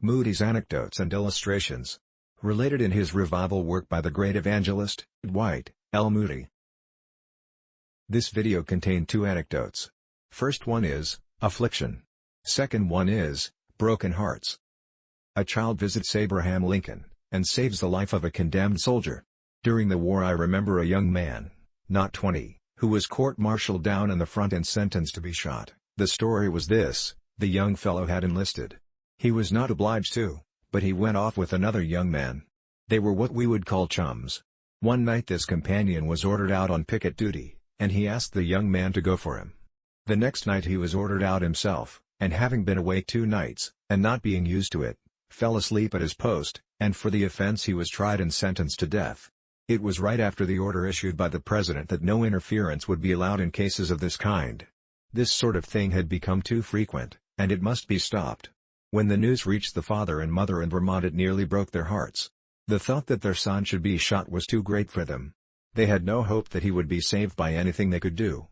Moody'S Anecdotes and Illustrations. Related in his revival work by the great evangelist, Dwight, L. Moody. This video contained 2 anecdotes. First one is, Affliction. Second one is, Broken Hearts. A child visits Abraham Lincoln, and saves the life of a condemned soldier. During the war I remember a young man, not 20, who was court-martialed down in the front and sentenced to be shot. The story was this: the young fellow had enlisted. He was not obliged to, but he went off with another young man. They were what we would call chums. One night this companion was ordered out on picket duty, and he asked the young man to go for him. The next night he was ordered out himself, and having been away 2 nights, and not being used to it, fell asleep at his post, and for the offense he was tried and sentenced to death. It was right after the order issued by the president that no interference would be allowed in cases of this kind. This sort of thing had become too frequent, and it must be stopped. When the news reached the father and mother in Vermont, it nearly broke their hearts. The thought that their son should be shot was too great for them. They had no hope that he would be saved by anything they could do.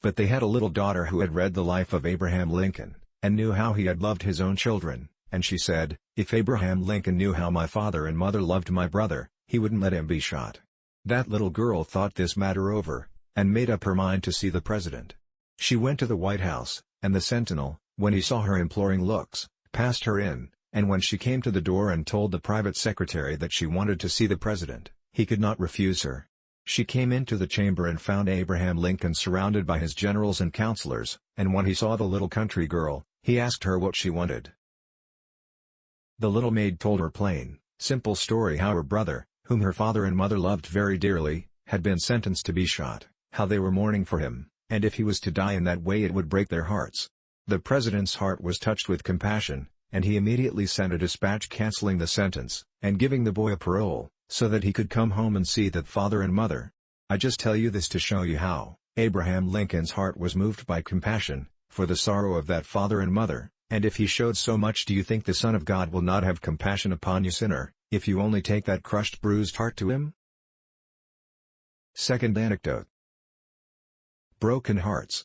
But they had a little daughter who had read the life of Abraham Lincoln, and knew how he had loved his own children, and she said, "If Abraham Lincoln knew how my father and mother loved my brother, he wouldn't let him be shot." That little girl thought this matter over, and made up her mind to see the president. She went to the White House, and the Sentinel, when he saw her imploring looks, passed her in, and when she came to the door and told the private secretary that she wanted to see the president, he could not refuse her. She came into the chamber and found Abraham Lincoln surrounded by his generals and counselors, and when he saw the little country girl, he asked her what she wanted. The little maid told her plain, simple story how her brother, whom her father and mother loved very dearly, had been sentenced to be shot, how they were mourning for him, and if he was to die in that way it would break their hearts. The president's heart was touched with compassion, and he immediately sent a dispatch canceling the sentence, and giving the boy a parole, so that he could come home and see that father and mother. I just tell you this to show you how Abraham Lincoln's heart was moved by compassion, for the sorrow of that father and mother, and if he showed so much, do you think the Son of God will not have compassion upon you, sinner, if you only take that crushed, bruised heart to him? Second anecdote. Broken Hearts.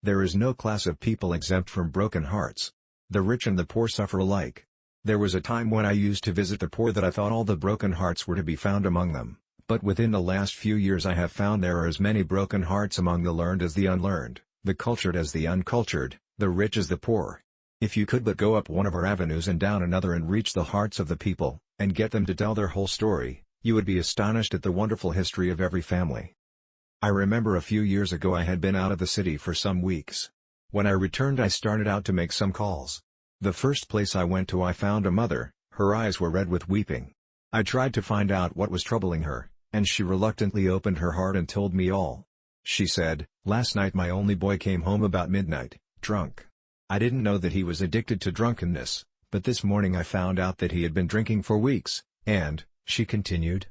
There is no class of people exempt from broken hearts. The rich and the poor suffer alike. There was a time when I used to visit the poor that I thought all the broken hearts were to be found among them, but within the last few years I have found there are as many broken hearts among the learned as the unlearned, the cultured as the uncultured, the rich as the poor. If you could but go up one of our avenues and down another and reach the hearts of the people, and get them to tell their whole story, you would be astonished at the wonderful history of every family. I remember a few years ago I had been out of the city for some weeks. When I returned I started out to make some calls. The first place I went to I found a mother. Her eyes were red with weeping. I tried to find out what was troubling her, and she reluctantly opened her heart and told me all. She said, "Last night my only boy came home about midnight, drunk. I didn't know that he was addicted to drunkenness, but this morning I found out that he had been drinking for weeks, and," she continued,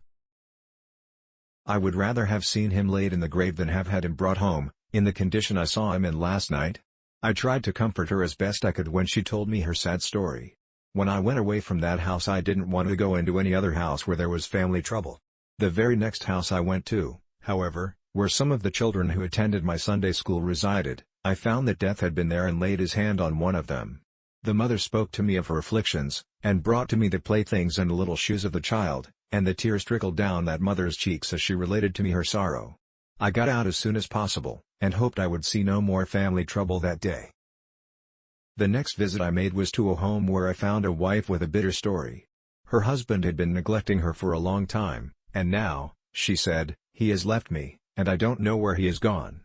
"I would rather have seen him laid in the grave than have had him brought home, in the condition I saw him in last night." I tried to comfort her as best I could when she told me her sad story. When I went away from that house I didn't want to go into any other house where there was family trouble. The very next house I went to, however, where some of the children who attended my Sunday school resided, I found that Death had been there and laid his hand on one of them. The mother spoke to me of her afflictions, and brought to me the playthings and little shoes of the child, and the tears trickled down that mother's cheeks as she related to me her sorrow. I got out as soon as possible, and hoped I would see no more family trouble that day. The next visit I made was to a home where I found a wife with a bitter story. Her husband had been neglecting her for a long time, and now, she said, "He has left me, and I don't know where he has gone.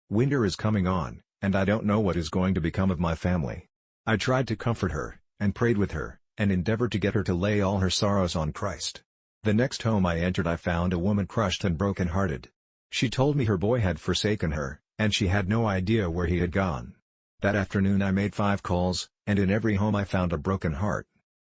Winter is coming on, and I don't know what is going to become of my family." I tried to comfort her, and prayed with her, and endeavored to get her to lay all her sorrows on Christ. The next home I entered I found a woman crushed and broken-hearted. She told me her boy had forsaken her, and she had no idea where he had gone. That afternoon I made 5 calls, and in every home I found a broken heart.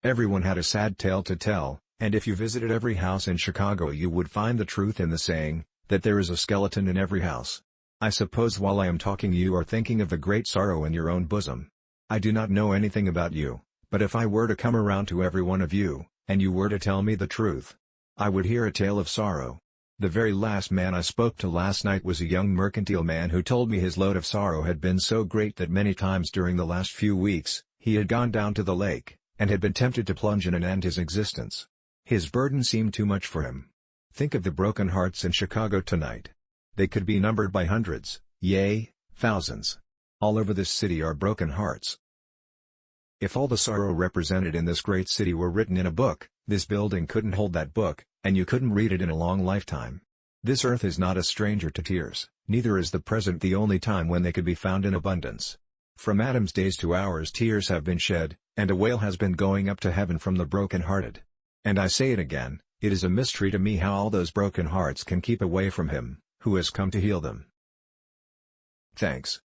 Everyone had a sad tale to tell, and if you visited every house in Chicago you would find the truth in the saying, that there is a skeleton in every house. I suppose while I am talking you are thinking of the great sorrow in your own bosom. I do not know anything about you, but if I were to come around to every one of you, and you were to tell me the truth, I would hear a tale of sorrow. The very last man I spoke to last night was a young mercantile man who told me his load of sorrow had been so great that many times during the last few weeks, he had gone down to the lake, and had been tempted to plunge in and end his existence. His burden seemed too much for him. Think of the broken hearts in Chicago tonight. They could be numbered by hundreds, yea, thousands. All over this city are broken hearts. If all the sorrow represented in this great city were written in a book, this building couldn't hold that book, and you couldn't read it in a long lifetime. This earth is not a stranger to tears, neither is the present the only time when they could be found in abundance. From Adam's days to ours tears have been shed, and a wail has been going up to heaven from the broken-hearted. And I say it again, it is a mystery to me how all those broken hearts can keep away from Him, who has come to heal them. Thanks.